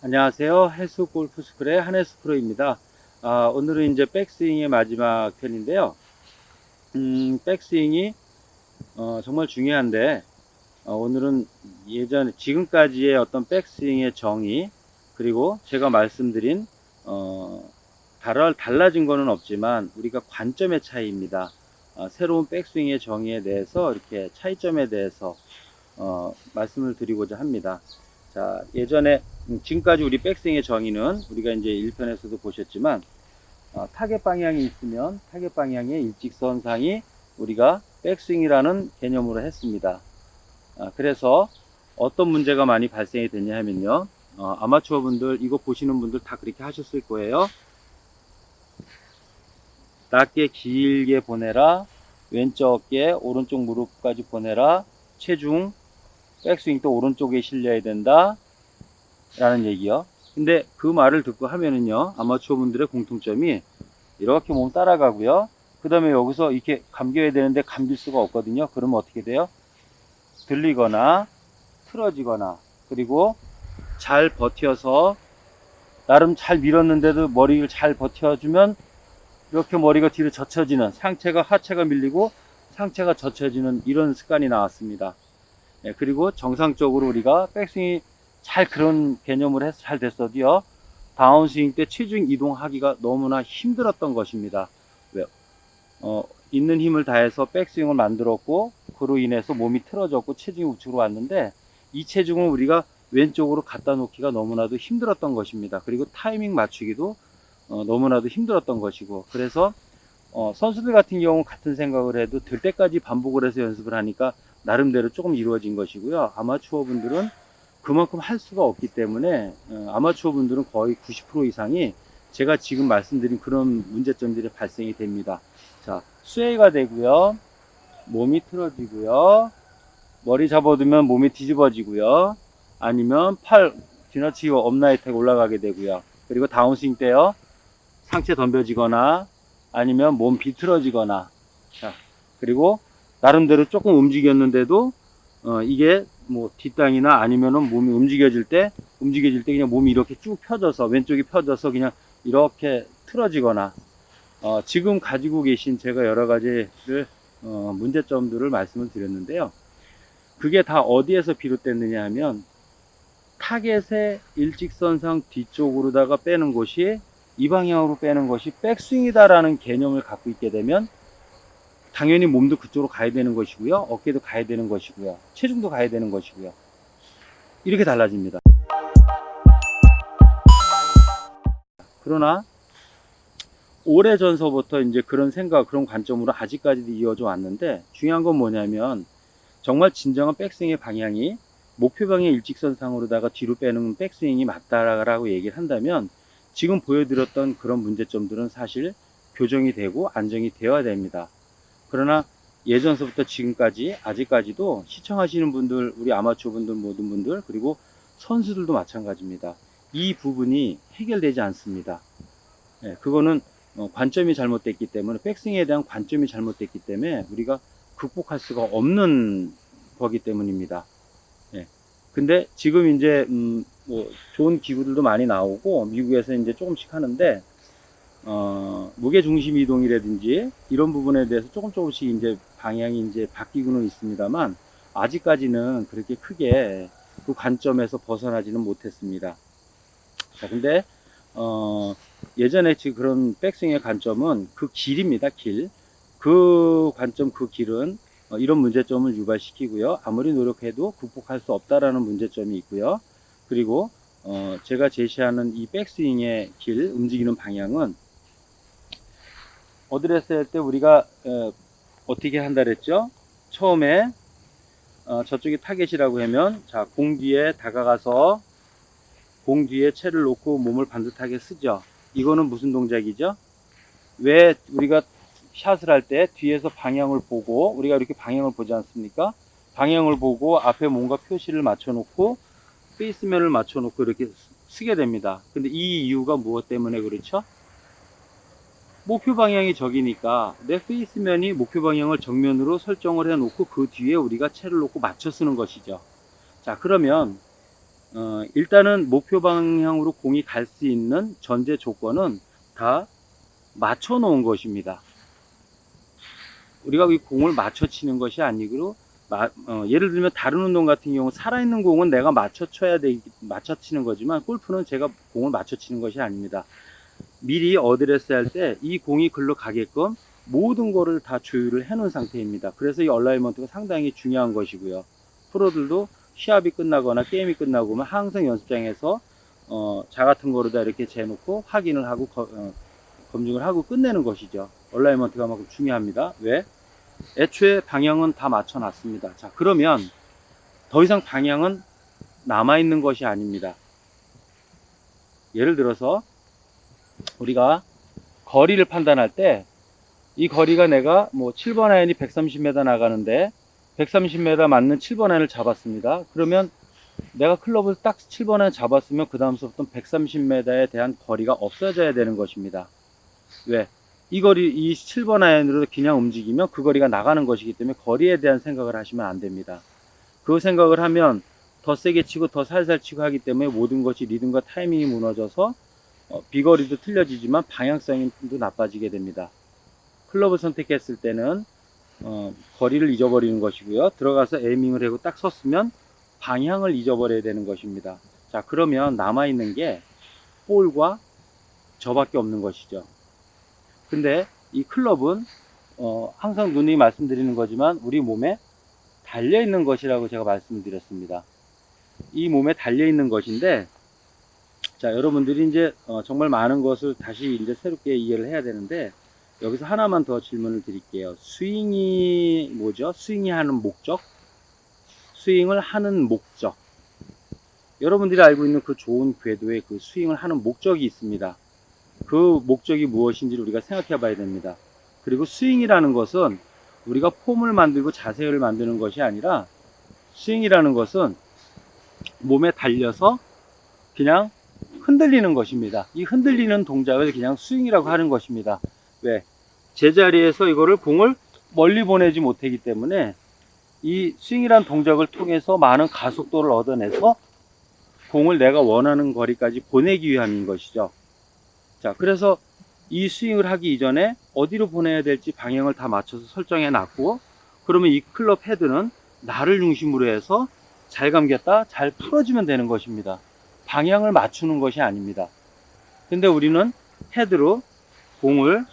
안녕하세요. 헬스 골프 스쿨의 한혜수 프로입니다. 오늘은 이제 백스윙의 마지막 편인데요. 백스윙이 정말 중요한데, 오늘은 지금까지의 어떤 백스윙의 정의, 그리고 제가 말씀드린, 달라진 거는 없지만, 우리가 관점의 차이입니다. 새로운 백스윙의 정의에 대해서, 이렇게 차이점에 대해서, 말씀을 드리고자 합니다. 자, 지금까지 우리 백스윙의 정의는 우리가 이제 1편에서도 보셨지만, 타겟 방향이 있으면 타겟 방향의 일직선상이 우리가 백스윙이라는 개념으로 했습니다. 그래서 어떤 문제가 많이 발생이 됐냐 하면요. 아마추어 분들, 이거 보시는 분들 다 그렇게 하셨을 거예요. 낮게 길게 보내라, 왼쪽 어깨, 오른쪽 무릎까지 보내라, 체중, 백스윙 또 오른쪽에 실려야 된다 라는 얘기요. 근데 그 말을 듣고 하면은요, 아마추어 분들의 공통점이 이렇게 몸 따라가고요. 그 다음에 여기서 이렇게 감겨야 되는데 감길 수가 없거든요. 그러면 어떻게 돼요? 들리거나 틀어지거나, 그리고 잘 버텨서 나름 잘 밀었는데도 머리를 잘 버텨주면 이렇게 머리가 뒤로 젖혀지는, 하체가 밀리고 상체가 젖혀지는 이런 습관이 나왔습니다. 그리고 정상적으로 우리가 백스윙이 그런 개념을 해서 잘 됐어도요, 다운스윙 때 체중 이동하기가 너무나 힘들었던 것입니다. 왜? 있는 힘을 다해서 백스윙을 만들었고, 그로 인해서 몸이 틀어졌고 체중이 우측으로 왔는데, 이 체중을 우리가 왼쪽으로 갖다 놓기가 너무나도 힘들었던 것입니다. 그리고 타이밍 맞추기도 너무나도 힘들었던 것이고, 그래서 선수들 같은 경우 같은 생각을 해도 될 때까지 반복을 해서 연습을 하니까 나름대로 조금 이루어진 것이고요. 아마추어 분들은 그만큼 할 수가 없기 때문에 아마추어 분들은 거의 90% 이상이 제가 지금 말씀드린 그런 문제점들이 발생이 됩니다. 자, 스웨이가 되고요, 몸이 틀어지고요, 머리 잡아두면 몸이 뒤집어지고요, 아니면 팔 지나치고 업라이트에 올라가게 되고요, 그리고 다운스윙 때요, 상체 덤벼지거나 아니면 몸 비틀어지거나, 자, 그리고 나름대로 조금 움직였는데도 이게 뭐 뒷땅이나 아니면은 몸이 움직여질 때 그냥 몸이 이렇게 쭉 펴져서, 왼쪽이 펴져서 그냥 이렇게 틀어지거나, 지금 가지고 계신 제가 여러 가지를 문제점들을 말씀을 드렸는데요. 그게 다 어디에서 비롯됐느냐 하면, 타겟의 일직선상 뒤쪽으로다가 빼는 것이, 이 방향으로 빼는 것이 백스윙이다라는 개념을 갖고 있게 되면 당연히 몸도 그쪽으로 가야 되는 것이고요, 어깨도 가야 되는 것이고요, 체중도 가야 되는 것이고요. 이렇게 달라집니다. 그러나 오래전서부터 이제 그런 생각, 그런 관점으로 아직까지도 이어져 왔는데, 중요한 건 뭐냐면, 정말 진정한 백스윙의 방향이 목표 방향 일직선상으로다가 뒤로 빼는 백스윙이 맞다라고 얘기를 한다면, 지금 보여드렸던 그런 문제점들은 사실 교정이 되고 안정이 되어야 됩니다. 그러나 예전서부터 지금까지 아직까지도 시청하시는 분들, 우리 아마추어 분들, 모든 분들, 그리고 선수들도 마찬가지입니다. 이 부분이 해결되지 않습니다. 그거는 관점이 잘못됐기 때문에, 백스윙에 대한 관점이 잘못됐기 때문에 우리가 극복할 수가 없는 거기 때문입니다. 근데 지금 이제 뭐 좋은 기구들도 많이 나오고 미국에서 이제 조금씩 하는데, 무게중심 이동이라든지 이런 부분에 대해서 조금씩 이제 방향이 이제 바뀌고는 있습니다만, 아직까지는 그렇게 크게 그 관점에서 벗어나지는 못했습니다. 자, 근데 예전에 지금 그런 백스윙의 관점은 그 길입니다. 그 관점, 그 길은 이런 문제점을 유발시키고요, 아무리 노력해도 극복할 수 없다라는 문제점이 있고요. 그리고 제가 제시하는 이 백스윙의 길, 움직이는 방향은 어드레스 할 때 우리가 어떻게 한다 그랬죠? 처음에 저쪽이 타겟이라고 하면, 자, 공 뒤에 다가가서 공 뒤에 채를 놓고 몸을 반듯하게 쓰죠. 이거는 무슨 동작이죠? 왜 우리가 샷을 할 때 뒤에서 방향을 보고, 우리가 이렇게 방향을 보지 않습니까? 방향을 보고 앞에 뭔가 표시를 맞춰 놓고 페이스면을 맞춰 놓고 이렇게 쓰게 됩니다. 근데 이 이유가 무엇 때문에 그렇죠? 목표 방향이 저기니까 내 페이스면이 목표 방향을 정면으로 설정을 해 놓고 그 뒤에 우리가 채를 놓고 맞춰 쓰는 것이죠. 자, 그러면 일단은 목표 방향으로 공이 갈 수 있는 전제 조건은 다 맞춰 놓은 것입니다. 우리가 이 공을 맞춰 치는 것이 아니고, 예를 들면 다른 운동 같은 경우 살아있는 공은 내가 맞춰 치는 거지만, 골프는 제가 공을 맞춰 치는 것이 아닙니다. 미리 어드레스 할 때 이 공이 글로 가게끔 모든 거를 다 조율을 해 놓은 상태입니다. 그래서 이 얼라이먼트가 상당히 중요한 것이고요. 프로들도 시합이 끝나거나 게임이 끝나고면 항상 연습장에서 자 같은 거로 다 이렇게 재놓고 확인을 하고 검증을 하고 끝내는 것이죠. 얼라이먼트가 만큼 중요합니다. 왜? 애초에 방향은 다 맞춰 놨습니다. 자, 그러면 더 이상 방향은 남아있는 것이 아닙니다. 예를 들어서 우리가 거리를 판단할 때 이 거리가 내가 뭐 7번 아이언이 130m 나가는데 130m 맞는 7번 아이언을 잡았습니다. 그러면 내가 클럽을 딱 7번 아이언 잡았으면 그 다음부터는 130m에 대한 거리가 없어져야 되는 것입니다. 왜? 이 7번 아이언으로 그냥 움직이면 그 거리가 나가는 것이기 때문에 거리에 대한 생각을 하시면 안 됩니다. 그 생각을 하면 더 세게 치고 더 살살 치고 하기 때문에 모든 것이 리듬과 타이밍이 무너져서 비거리도 틀려지지만 방향성도 나빠지게 됩니다. 클럽을 선택했을 때는 거리를 잊어버리는 것이고요. 들어가서 에이밍을 하고 딱 섰으면 방향을 잊어버려야 되는 것입니다. 자, 그러면 남아있는 게 볼과 저밖에 없는 것이죠. 근데 이 클럽은 항상 누누이 말씀드리는 거지만 우리 몸에 달려있는 것이라고 제가 말씀을 드렸습니다. 이 몸에 달려있는 것인데, 자, 여러분들이 이제 정말 많은 것을 다시 이제 새롭게 이해를 해야 되는데, 여기서 하나만 더 질문을 드릴게요. 스윙이 뭐죠? 스윙이 하는 목적? 스윙을 하는 목적. 여러분들이 알고 있는 그 좋은 궤도의 그 스윙을 하는 목적이 있습니다. 그 목적이 무엇인지를 우리가 생각해 봐야 됩니다. 그리고 스윙이라는 것은 우리가 폼을 만들고 자세를 만드는 것이 아니라, 스윙이라는 것은 몸에 달려서 그냥 흔들리는 것입니다. 이 흔들리는 동작을 그냥 스윙이라고 하는 것입니다. 왜? 제자리에서 이거를 공을 멀리 보내지 못하기 때문에 이 스윙이란 동작을 통해서 많은 가속도를 얻어내서 공을 내가 원하는 거리까지 보내기 위함인 것이죠. 자, 그래서 이 스윙을 하기 이전에 어디로 보내야 될지 방향을 다 맞춰서 설정해 놨고, 그러면 이 클럽 헤드는 나를 중심으로 해서 잘 감겼다, 잘 풀어주면 되는 것입니다. 방향을 맞추는 것이 아닙니다. 근데 우리는 헤드로 공을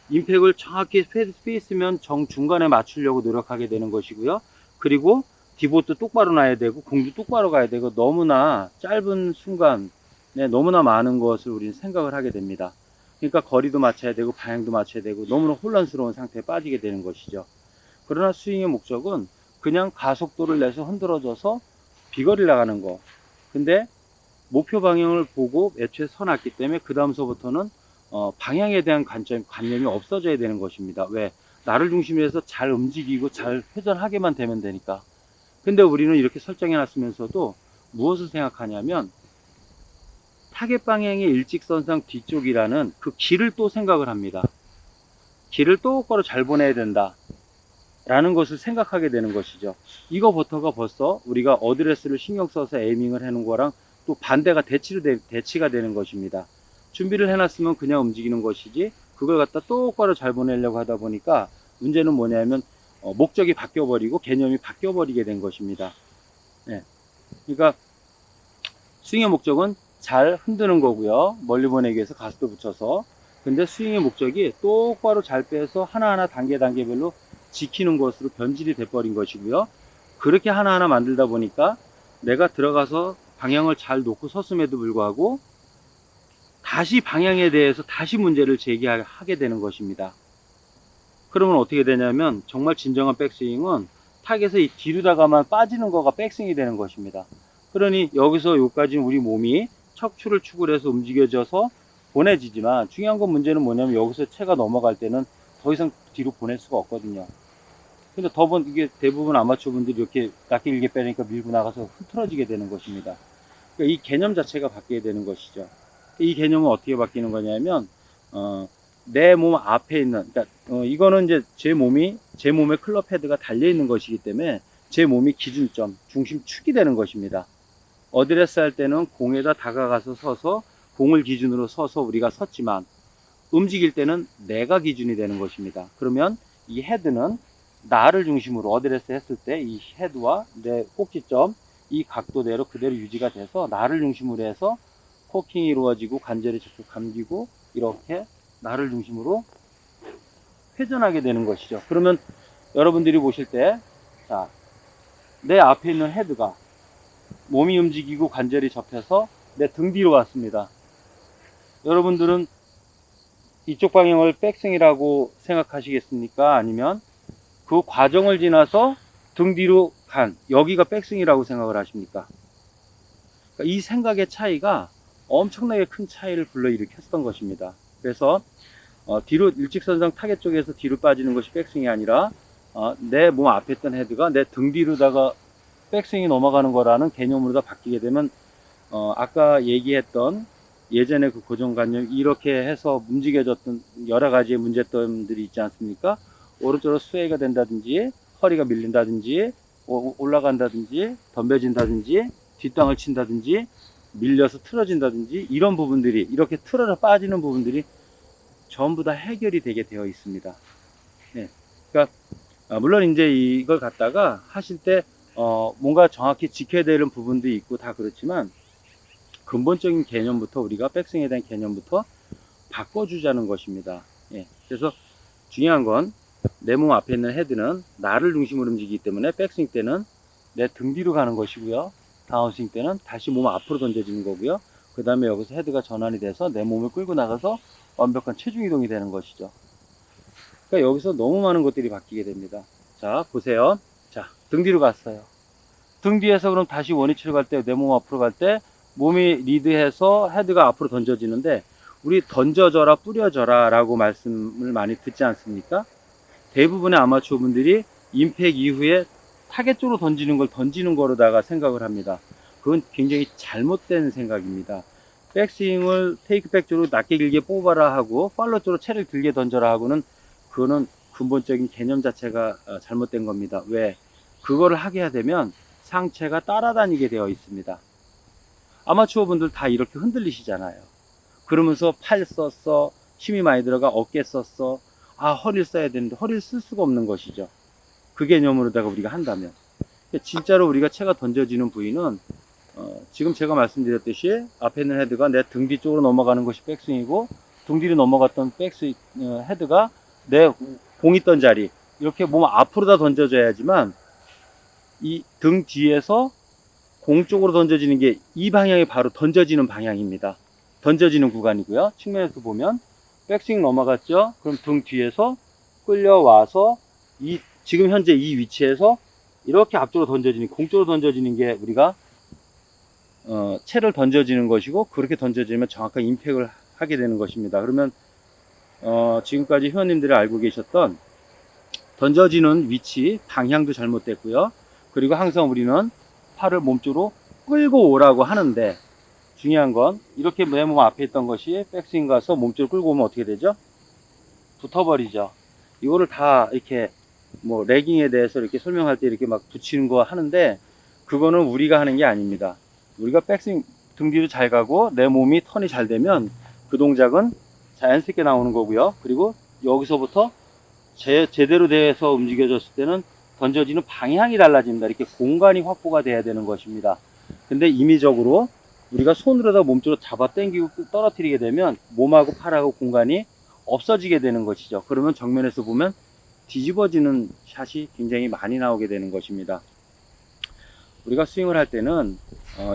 임팩을 정확히 스페이스면 정중간에 맞추려고 노력하게 되는 것이고요. 그리고 디봇도 똑바로 놔야 되고 공도 똑바로 가야 되고, 너무나 짧은 순간에 너무나 많은 것을 우리는 생각을 하게 됩니다. 그러니까 거리도 맞춰야 되고 방향도 맞춰야 되고 너무나 혼란스러운 상태에 빠지게 되는 것이죠. 그러나 스윙의 목적은 그냥 가속도를 내서 흔들어져서 비거리를 나가는 거. 근데 목표 방향을 보고 애초에 서놨기 때문에 그 다음서부터는 방향에 대한 관념이 없어져야 되는 것입니다. 왜? 나를 중심으로 해서 잘 움직이고 잘 회전하게만 되면 되니까. 근데 우리는 이렇게 설정해 놨으면서도 무엇을 생각하냐면, 타겟 방향의 일직선상 뒤쪽이라는 그 길을 또 생각을 합니다. 길을 똑바로 잘 보내야 된다 라는 것을 생각하게 되는 것이죠. 이거부터가 벌써 우리가 어드레스를 신경 써서 에이밍을 해놓은 거랑 또 반대가 대치가 되는 것입니다. 준비를 해놨으면 그냥 움직이는 것이지, 그걸 갖다 똑바로 잘 보내려고 하다 보니까 문제는 뭐냐면 목적이 바뀌어버리고 개념이 바뀌어버리게 된 것입니다. 네. 그러니까 스윙의 목적은 잘 흔드는 거고요. 멀리 보내기 위해서 가속도 붙여서. 근데 스윙의 목적이 똑바로 잘 빼서 하나하나 단계별로 지키는 것으로 변질이 돼버린 것이고요. 그렇게 하나하나 만들다 보니까 내가 들어가서 방향을 잘 놓고 섰음에도 불구하고 다시 방향에 대해서 다시 문제를 제기하게 되는 것입니다. 그러면 어떻게 되냐면 정말 진정한 백스윙은 타겟에서 이 뒤로다가만 빠지는 거가 백스윙이 되는 것입니다. 그러니 여기서 여기까지 우리 몸이 척추를 축을 해서 움직여져서 보내지지만, 중요한 건 문제는 뭐냐면 여기서 채가 넘어갈 때는 더 이상 뒤로 보낼 수가 없거든요. 근데 이게 대부분 아마추어 분들이 이렇게 낮게 길게 빼니까 밀고 나가서 흐트러지게 되는 것입니다. 그러니까 이 개념 자체가 바뀌게 되는 것이죠. 이 개념은 어떻게 바뀌는 거냐면, 내 몸 앞에 있는, 그러니까 이거는 이제 제 몸에 클럽 헤드가 달려 있는 것이기 때문에 제 몸이 기준점, 중심축이 되는 것입니다. 어드레스 할 때는 공에다 다가가서 서서 공을 기준으로 서서 우리가 섰지만 움직일 때는 내가 기준이 되는 것입니다. 그러면 이 헤드는 나를 중심으로 어드레스 했을 때 이 헤드와 내 꼭지점 이 각도대로 그대로 유지가 돼서 나를 중심으로 해서 코킹이 이루어지고 관절이 직접 감기고 이렇게 나를 중심으로 회전하게 되는 것이죠. 그러면 여러분들이 보실 때, 자, 내 앞에 있는 헤드가 몸이 움직이고 관절이 접혀서 내 등 뒤로 왔습니다. 여러분들은 이쪽 방향을 백스윙이라고 생각하시겠습니까? 아니면 그 과정을 지나서 등 뒤로 간 여기가 백스윙이라고 생각을 하십니까? 그러니까 이 생각의 차이가 엄청나게 큰 차이를 불러일으켰던 것입니다. 그래서 뒤로 일직선상 타겟 쪽에서 뒤로 빠지는 것이 백스윙이 아니라 내 몸 앞에 있던 헤드가 내 등 뒤로다가 백스윙이 넘어가는 거라는 개념으로 다 바뀌게 되면 아까 얘기했던 예전에 그 고정관념 이렇게 해서 움직여졌던 여러 가지의 문제점들이 있지 않습니까? 오른쪽으로 스웨이가 된다든지 허리가 밀린다든지 올라간다든지 덤벼진다든지 뒷땅을 친다든지 밀려서 틀어진다든지 이런 부분들이 이렇게 틀어져 빠지는 부분들이 전부 다 해결이 되게 되어 있습니다. 네. 그러니까 물론 이제 이걸 갖다가 하실 때 뭔가 정확히 지켜야 되는 부분도 있고 다 그렇지만 근본적인 개념부터 우리가 백스윙에 대한 개념부터 바꿔주자는 것입니다. 예. 그래서 중요한 건 내 몸 앞에 있는 헤드는 나를 중심으로 움직이기 때문에 백스윙 때는 내 등 뒤로 가는 것이고요. 다운스윙 때는 다시 몸 앞으로 던져지는 거고요. 그 다음에 여기서 헤드가 전환이 돼서 내 몸을 끌고 나가서 완벽한 체중 이동이 되는 것이죠. 그러니까 여기서 너무 많은 것들이 바뀌게 됩니다. 자, 보세요. 자, 등 뒤로 갔어요. 등 뒤에서 그럼 다시 원위치로 갈 때 내 몸 앞으로 갈 때 몸이 리드해서 헤드가 앞으로 던져지는데 우리 던져져라 뿌려져라 라고 말씀을 많이 듣지 않습니까? 대부분의 아마추어 분들이 임팩 이후에 타겟 쪽으로 던지는 걸 던지는 거로다가 생각을 합니다. 그건 굉장히 잘못된 생각입니다. 백스윙을 테이크백 쪽으로 낮게 길게 뽑아라 하고 팔로 쪽으로 채를 길게 던져라 하고는 그거는 근본적인 개념 자체가 잘못된 겁니다. 왜? 그거를 하게 되면 상체가 따라다니게 되어 있습니다. 아마추어 분들 다 이렇게 흔들리시잖아요. 그러면서 팔 썼어, 힘이 많이 들어가 어깨 썼어, 허리를 써야 되는데 허리를 쓸 수가 없는 것이죠. 그 개념으로다가 우리가 한다면. 진짜로 우리가 채가 던져지는 부위는 지금 제가 말씀드렸듯이 앞에 있는 헤드가 내 등 뒤쪽으로 넘어가는 것이 백스윙이고 등 뒤로 넘어갔던 백스윙 헤드가 내 공 있던 자리 이렇게 몸 앞으로 다 던져져야지만 이 등 뒤에서 공 쪽으로 던져지는 게 이 방향이 바로 던져지는 방향입니다. 던져지는 구간이고요. 측면에서 보면 백스윙 넘어갔죠. 그럼 등 뒤에서 끌려와서 지금 현재 이 위치에서 이렇게 앞쪽으로 던져지는 공 쪽으로 던져지는 게 우리가 채를 던져지는 것이고 그렇게 던져지면 정확한 임팩을 하게 되는 것입니다. 그러면 지금까지 회원님들이 알고 계셨던 던져지는 위치 방향도 잘못됐고요. 그리고 항상 우리는 팔을 몸쪽으로 끌고 오라고 하는데 중요한 건 이렇게 내 몸 앞에 있던 것이 백스윙 가서 몸쪽으로 끌고 오면 어떻게 되죠? 붙어버리죠. 이거를 다 이렇게 뭐 레깅에 대해서 이렇게 설명할 때 이렇게 막 붙이는 거 하는데 그거는 우리가 하는 게 아닙니다. 우리가 백스윙 등 뒤로 잘 가고 내 몸이 턴이 잘 되면 그 동작은 자연스럽게 나오는 거고요. 그리고 여기서부터 제대로 돼서 움직여졌을 때는 던져지는 방향이 달라집니다. 이렇게 공간이 확보가 돼야 되는 것입니다. 근데 임의적으로 우리가 손으로다 몸쪽으로 잡아 당기고 떨어뜨리게 되면 몸하고 팔하고 공간이 없어지게 되는 것이죠. 그러면 정면에서 보면 뒤집어지는 샷이 굉장히 많이 나오게 되는 것입니다. 우리가 스윙을 할 때는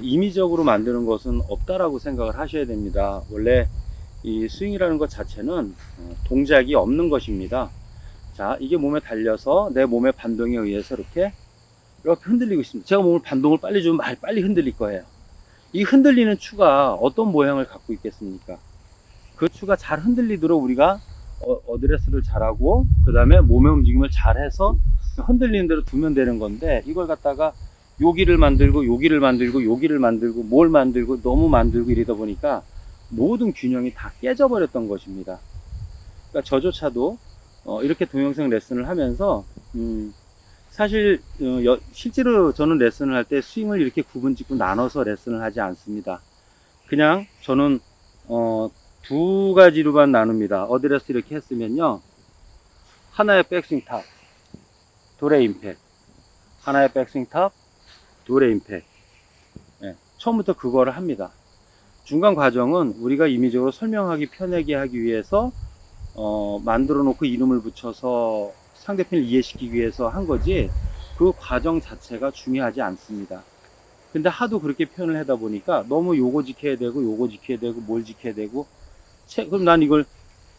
임의적으로 만드는 것은 없다라고 생각을 하셔야 됩니다. 원래 이 스윙이라는 것 자체는 동작이 없는 것입니다. 자, 이게 몸에 달려서 내 몸의 반동에 의해서 이렇게 흔들리고 있습니다. 제가 몸을 반동을 빨리 주면 빨리 흔들릴 거예요. 이 흔들리는 추가 어떤 모양을 갖고 있겠습니까? 그 추가 잘 흔들리도록 우리가 어드레스를 잘하고 그 다음에 몸의 움직임을 잘해서 흔들리는 대로 두면 되는 건데 이걸 갖다가 여기를 만들고 여기를 만들고 여기를 만들고 뭘 만들고 너무 만들고 이러다 보니까 모든 균형이 다 깨져 버렸던 것입니다. 그러니까 저조차도 이렇게 동영상 레슨을 하면서 사실 실제로 저는 레슨을 할 때 스윙을 이렇게 구분 짓고 나눠서 레슨을 하지 않습니다. 그냥 저는 두 가지로만 나눕니다. 어드레스 이렇게 했으면요, 하나의 백스윙 탑, 둘의 임팩, 하나의 백스윙 탑, 둘의 임팩. 예, 처음부터 그거를 합니다. 중간 과정은 우리가 임의적으로 설명하기 편하게 하기 위해서 만들어 놓고 이름을 붙여서 상대편을 이해시키기 위해서 한 거지, 그 과정 자체가 중요하지 않습니다. 근데 하도 그렇게 표현을 하다 보니까 너무 요거 지켜야 되고 요거 지켜야 되고 뭘 지켜야 되고, 그럼 난 이걸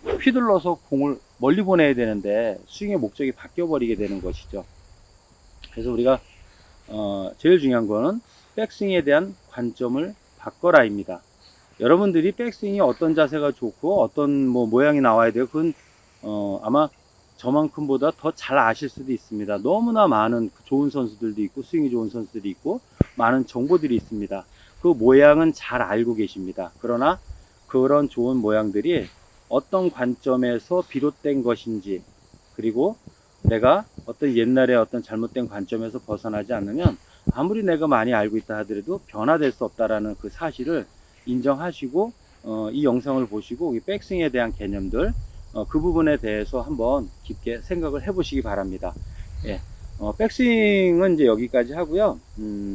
휘둘러서 공을 멀리 보내야 되는데 스윙의 목적이 바뀌어 버리게 되는 것이죠. 그래서 우리가 제일 중요한 거는 백스윙에 대한 관점을 바꿔라입니다. 여러분들이 백스윙이 어떤 자세가 좋고 어떤 모양이 나와야 돼요, 그건 아마 저만큼보다 더 잘 아실 수도 있습니다. 너무나 많은 좋은 선수들도 있고 스윙이 좋은 선수들이 있고 많은 정보들이 있습니다. 그 모양은 잘 알고 계십니다. 그러나 그런 좋은 모양들이 어떤 관점에서 비롯된 것인지, 그리고 내가 어떤 옛날에 어떤 잘못된 관점에서 벗어나지 않으면 아무리 내가 많이 알고 있다 하더라도 변화될 수 없다라는 그 사실을 인정하시고 이 영상을 보시고 이 백스윙에 대한 개념들, 그 부분에 대해서 한번 깊게 생각을 해 보시기 바랍니다. 예, 백스윙은 이제 여기까지 하고요.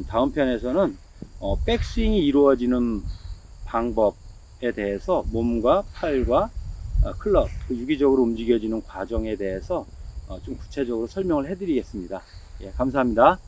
다음 편에서는 백스윙이 이루어지는 방법에 대해서 몸과 팔과 클럽, 그 유기적으로 움직여지는 과정에 대해서 좀 구체적으로 설명을 해 드리겠습니다. 예, 감사합니다.